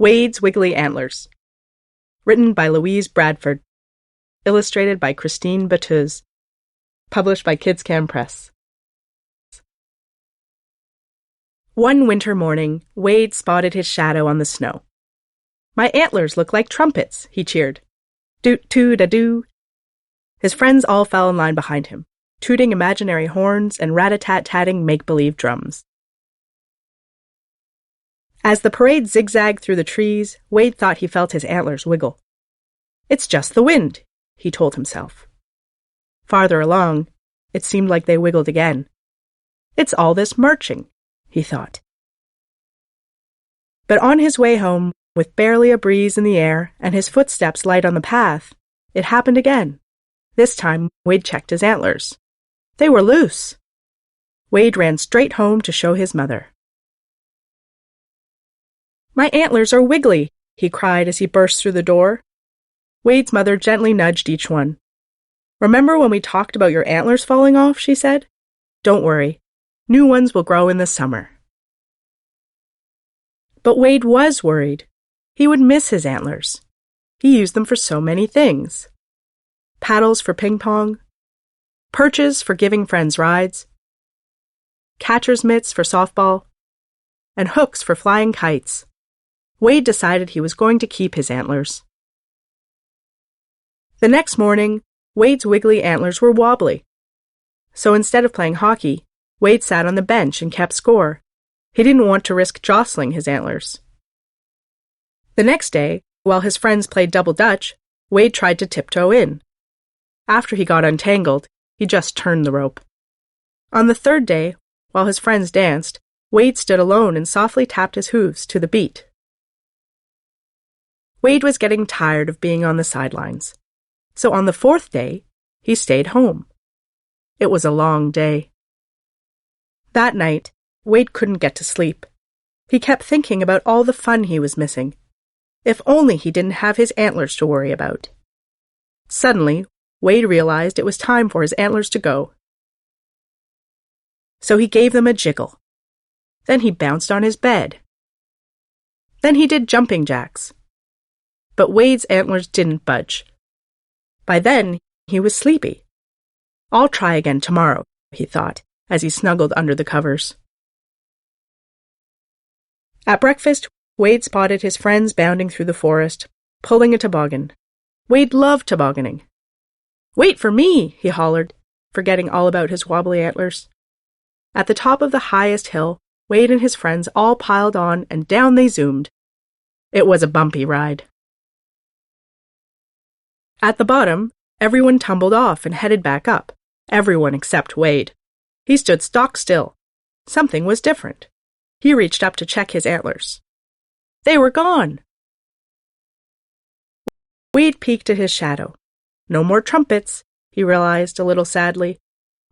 Wade's Wiggly Antlers. Written by Louise Bradford. Illustrated by Christine Batuz. Published by Kids Can Press. One winter morning, Wade spotted his shadow on the snow. "My antlers look like trumpets," he cheered. "Doot-toot-a-doo." His friends all fell in line behind him, tooting imaginary horns and rat-a-tat-tatting make-believe drums. As the parade zigzagged through the trees, Wade thought he felt his antlers wiggle. "It's just the wind," he told himself. Farther along, it seemed like they wiggled again. "It's all this marching," he thought. But on his way home, with barely a breeze in the air and his footsteps light on the path, it happened again. This time, Wade checked his antlers. They were loose. Wade ran straight home to show his mother. "My antlers are wiggly," he cried as he burst through the door. Wade's mother gently nudged each one. "Remember when we talked about your antlers falling off?" she said. "Don't worry. New ones will grow in the summer." But Wade was worried. He would miss his antlers. He used them for so many things. Paddles for ping pong, perches for giving friends rides, catcher's mitts for softball, and hooks for flying kites. Wade decided he was going to keep his antlers. The next morning, Wade's wiggly antlers were wobbly. So instead of playing hockey, Wade sat on the bench and kept score. He didn't want to risk jostling his antlers. The next day, while his friends played double dutch, Wade tried to tiptoe in. After he got untangled, he just turned the rope. On the third day, while his friends danced, Wade stood alone and softly tapped his hooves to the beat. Wade was getting tired of being on the sidelines. So on the fourth day, he stayed home. It was a long day. That night, Wade couldn't get to sleep. He kept thinking about all the fun he was missing. If only he didn't have his antlers to worry about. Suddenly, Wade realized it was time for his antlers to go. So he gave them a jiggle. Then he bounced on his bed. Then he did jumping jacks. But Wade's antlers didn't budge. By then, he was sleepy. "I'll try again tomorrow," he thought, as he snuggled under the covers. At breakfast, Wade spotted his friends bounding through the forest, pulling a toboggan. Wade loved tobogganing. "Wait for me," he hollered, forgetting all about his wobbly antlers. At the top of the highest hill, Wade and his friends all piled on and down they zoomed. It was a bumpy ride. At the bottom, everyone tumbled off and headed back up. Everyone except Wade. He stood stock still. Something was different. He reached up to check his antlers. They were gone. Wade peeked at his shadow. No more trumpets, he realized a little sadly.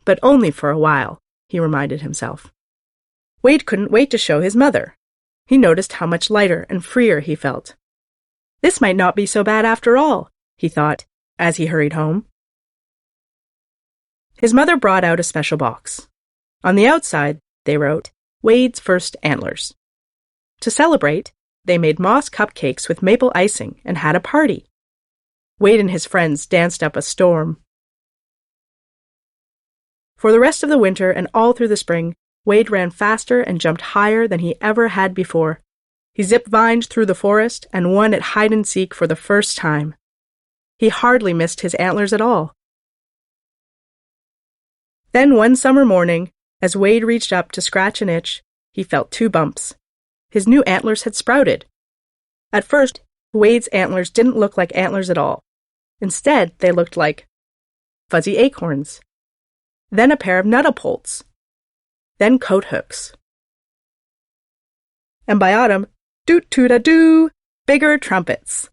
But only for a while, he reminded himself. Wade couldn't wait to show his mother. He noticed how much lighter and freer he felt. This might not be so bad after all, he thought, as he hurried home. His mother brought out a special box. On the outside, they wrote, "Wade's first antlers." To celebrate, they made moss cupcakes with maple icing and had a party. Wade and his friends danced up a storm. For the rest of the winter and all through the spring, Wade ran faster and jumped higher than he ever had before. He zip-vined through the forest and won at hide-and-seek for the first time. He hardly missed his antlers at all. Then one summer morning, as Wade reached up to scratch an itch, he felt two bumps. His new antlers had sprouted. At first, Wade's antlers didn't look like antlers at all. Instead, they looked like fuzzy acorns. Then a pair of nuttapolts. Then coat hooks. And by autumn, doot-toot-a-doo, bigger trumpets.